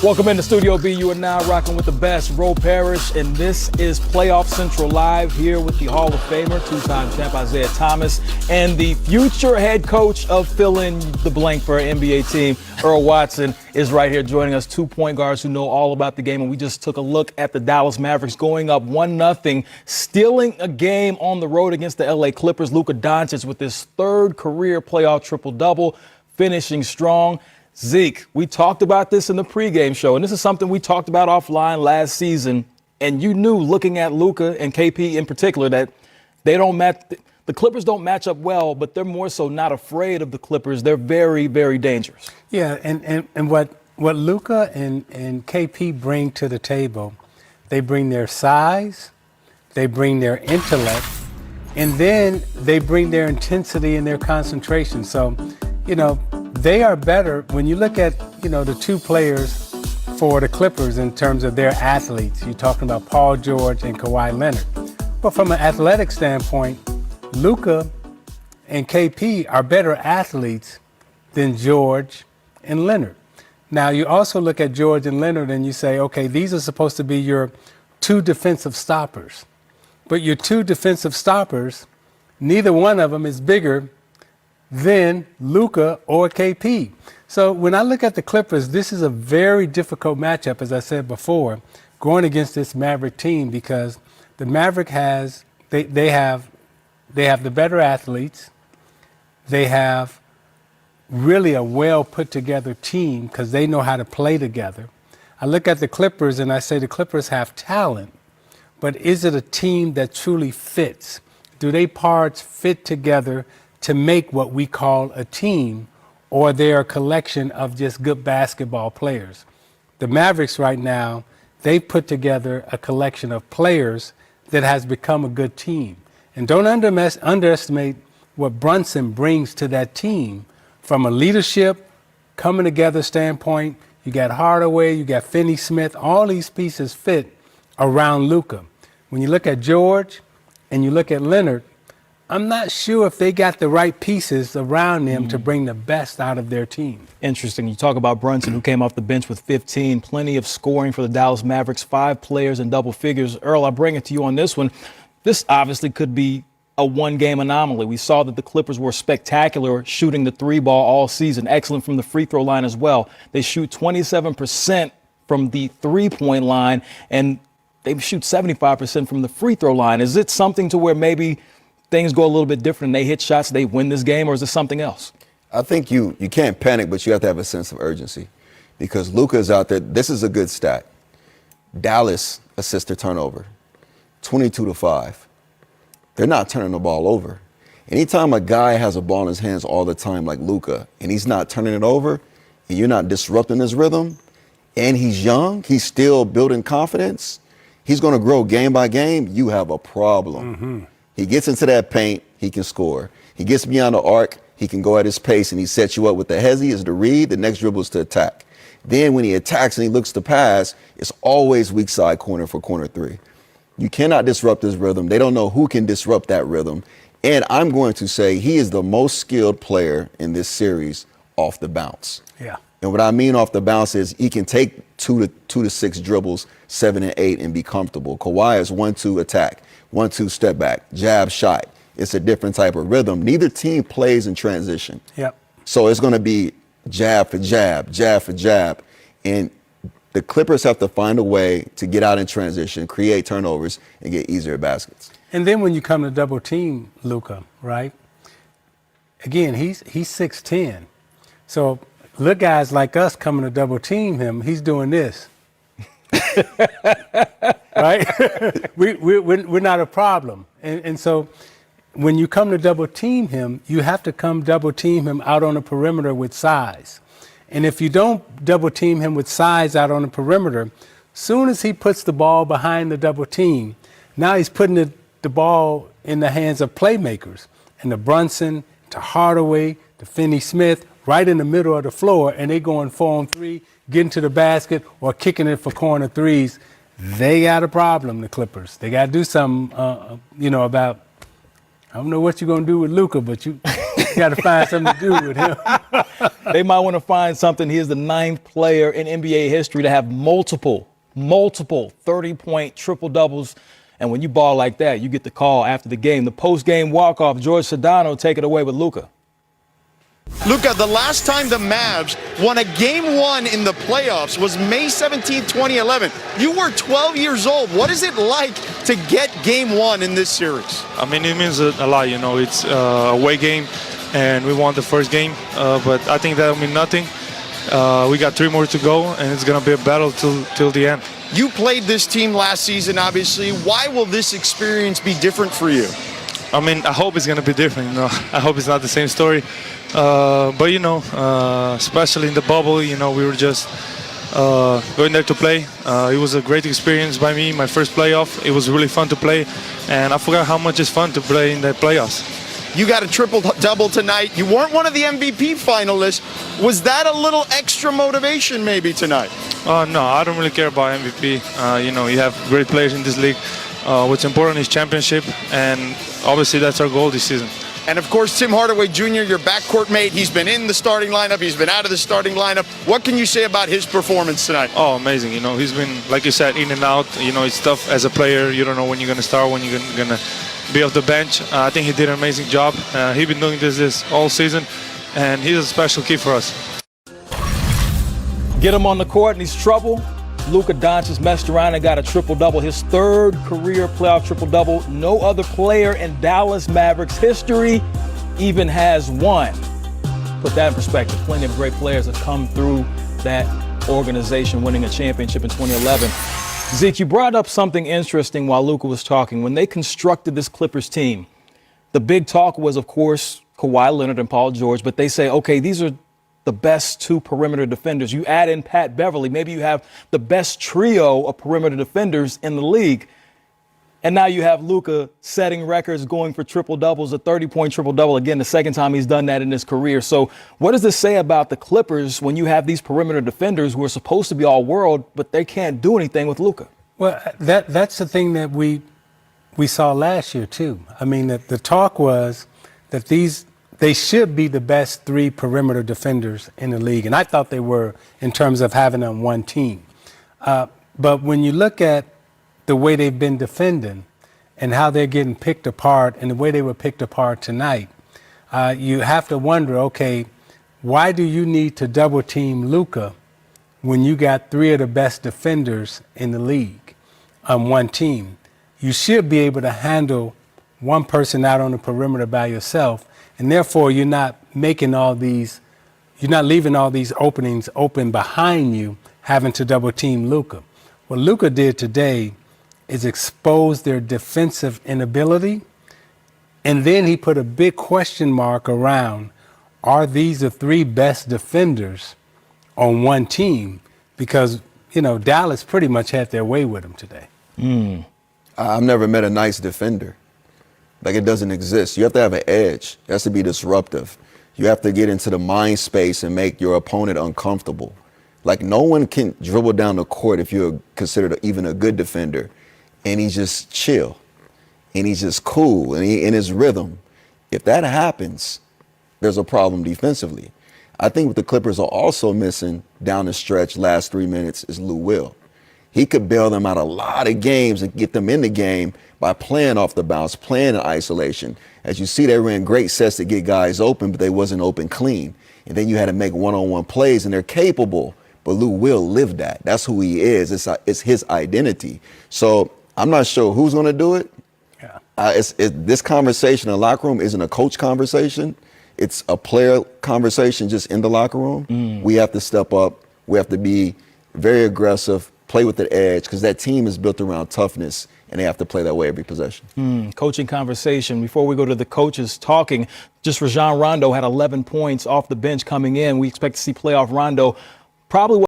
Welcome into Studio B. You are now rocking with the best, Ro Parrish, and this is Playoff Central Live here with the Hall of Famer, two-time champ Isiah Thomas, and the future head coach of fill in the blank for our NBA team, Earl Watson, is right here joining us. 2 point guards who know all about the game, and we just took a look at the Dallas Mavericks going up 1-0, stealing a game on the road against the LA Clippers. Luka Doncic with his third career playoff triple-double, finishing strong. Zeke, we talked about this in the pregame show, and this is something we talked about offline last season, and you knew, looking at Luka and KP in particular, that they don't match. The Clippers don't match up well, but they're more so not afraid of the Clippers. They're very, very dangerous. Yeah, and what Luka and KP bring to the table, they bring their size, they bring their intellect, and then they bring their intensity and their concentration. So, they are better when you look at, the two players for the Clippers in terms of their athletes. You're talking about Paul George and Kawhi Leonard. But from an athletic standpoint, Luka and KP are better athletes than George and Leonard. Now, you also look at George and Leonard and you say, okay, these are supposed to be your two defensive stoppers. But your two defensive stoppers, neither one of them is bigger than Luka or KP. So when I look at the Clippers, this is a very difficult matchup, as I said before, going against this Maverick team, because the Maverick they have the better athletes. They have really a well put together team because they know how to play together. I look at the Clippers and I say the Clippers have talent, but is it a team that truly fits? Do they parts fit together to make what we call a team, or they're a collection of just good basketball players? The Mavericks right now, they put together a collection of players that has become a good team. And don't underestimate what Brunson brings to that team from a leadership, coming together standpoint. You got Hardaway, you got Finney-Smith, all these pieces fit around Luka. When you look at George and you look at Leonard, I'm not sure if they got the right pieces around them to bring the best out of their team. Interesting. You talk about Brunson, who came off the bench with 15, plenty of scoring for the Dallas Mavericks, 5 players in double figures. Earl, I bring it to you on this one. This obviously could be a one-game anomaly. We saw that the Clippers were spectacular shooting the 3-ball all season, excellent from the free throw line as well. They shoot 27% from the 3-point line, and they shoot 75% from the free throw line. Is it something to where maybe things go a little bit different and they hit shots, they win this game, or is it something else? I think you can't panic, but you have to have a sense of urgency, because Luka is out there. This is a good stat. Dallas assist to turnover, 22-5. They're not turning the ball over. Anytime a guy has a ball in his hands all the time like Luka, and he's not turning it over, and you're not disrupting his rhythm, and he's young, he's still building confidence, he's going to grow game by game, you have a problem. Mm-hmm. He gets into that paint, he can score. He gets beyond the arc, he can go at his pace, and he sets you up with the hezzy is to read, the next dribble is to attack. Then when he attacks and he looks to pass, it's always weak side corner for corner 3. You cannot disrupt his rhythm. They don't know who can disrupt that rhythm. And I'm going to say he is the most skilled player in this series off the bounce. Yeah. And what I mean off the bounce is he can take 2 to 6 dribbles, 7 and 8, and be comfortable. Kawhi is 1-2 attack, 1-2 step back, jab, shot. It's a different type of rhythm. Neither team plays in transition. Yep. So it's going to be jab for jab, jab for jab. And the Clippers have to find a way to get out in transition, create turnovers, and get easier baskets. And then when you come to double team Luka, right? Again, he's 6'10". So look, guys like us coming to double team him, he's doing this. Right? we're not a problem. And so when you come to double team him, you have to come double team him out on the perimeter with size. And if you don't double team him with size out on the perimeter, soon as he puts the ball behind the double team, now he's putting the ball in the hands of playmakers. And to Brunson, to Hardaway, to Finney-Smith, right in the middle of the floor, and they going 4-on-3, getting to the basket or kicking it for corner threes. They got a problem, the Clippers. They got to do something, about, I don't know what you're going to do with Luka, but you got to find something to do with him. They might want to find something. He is the 9th player in NBA history to have multiple 30-point triple-doubles. And when you ball like that, you get the call after the game. The post-game walk-off, George Sedano, take it away with Luka. Luka, the last time the Mavs won a Game 1 in the playoffs was May 17, 2011. You were 12 years old. What is it like to get Game 1 in this series? I mean, it means a lot, you know. It's a away game, and we won the first game. But I think that'll mean nothing. We got 3 more to go, and it's going to be a battle till the end. You played this team last season, obviously. Why will this experience be different for you? I mean, I hope it's going to be different, you know. I hope it's not the same story. But, you know, especially in the bubble, you know, we were just going there to play. It was a great experience by me, my first playoff. It was really fun to play, and I forgot how much it's fun to play in the playoffs. You got a triple-double tonight. You weren't one of the MVP finalists. Was that a little extra motivation maybe tonight? No, I don't really care about MVP. You know, you have great players in this league. What's important is championship, and obviously that's our goal this season. And, of course, Tim Hardaway Jr., your backcourt mate, he's been in the starting lineup. He's been out of the starting lineup. What can you say about his performance tonight? Oh, amazing. You know, he's been, like you said, in and out. You know, it's tough as a player. You don't know when you're going to start, when you're going to be off the bench. I think he did an amazing job. He's been doing this all season, and he's a special key for us. Get him on the court and he's trouble. Luka Doncic messed around and got a triple-double, his 3rd career playoff triple-double. No other player in Dallas Mavericks history even has one. Put that in perspective. Plenty of great players have come through that organization, winning a championship in 2011. Zeke, you brought up something interesting while Luka was talking. When they constructed this Clippers team, the big talk was, of course, Kawhi Leonard and Paul George, but they say, okay, these are the best 2 perimeter defenders. You add in Pat Beverly, maybe you have the best trio of perimeter defenders in the league. And now you have Luka setting records, going for triple-doubles, a 30-point triple-double. Again, the 2nd time he's done that in his career. So what does this say about the Clippers when you have these perimeter defenders who are supposed to be all-world, but they can't do anything with Luka? Well, that's the thing that we saw last year, too. I mean, the talk was that they should be the best 3 perimeter defenders in the league. And I thought they were in terms of having them on one team. But when you look at the way they've been defending and how they're getting picked apart and the way they were picked apart tonight, you have to wonder, okay, why do you need to double team Luka when you got 3 of the best defenders in the league on one team? You should be able to handle one person out on the perimeter by yourself, and therefore you're not leaving all these openings open behind you, having to double team Luka. What Luka did today is expose their defensive inability, and then he put a big question mark around, are these the 3 best defenders on one team? Because, you know, Dallas pretty much had their way with him today. I've never met a nice defender. Like, it doesn't exist. You have to have an edge. It has to be disruptive. You have to get into the mind space and make your opponent uncomfortable. Like, no one can dribble down the court if you're considered even a good defender, and he's just chill, and he's just cool, and he in his rhythm. If that happens, there's a problem defensively. I think what the Clippers are also missing down the stretch last 3 minutes is Lou Will. He could bail them out a lot of games and get them in the game by playing off the bounce, playing in isolation. As you see, they ran great sets to get guys open, but they wasn't open clean. And then you had to make one-on-one plays, and they're capable. But Lou Will live that. That's who he is. It's his identity. So I'm not sure who's going to do it. Yeah. This conversation in the locker room isn't a coach conversation. It's a player conversation just in the locker room. We have to step up. We have to be very aggressive, play with the edge, because that team is built around toughness, and they have to play that way every possession. Coaching conversation. Before we go to the coaches talking, just Rajon Rondo had 11 points off the bench coming in. We expect to see playoff Rondo probably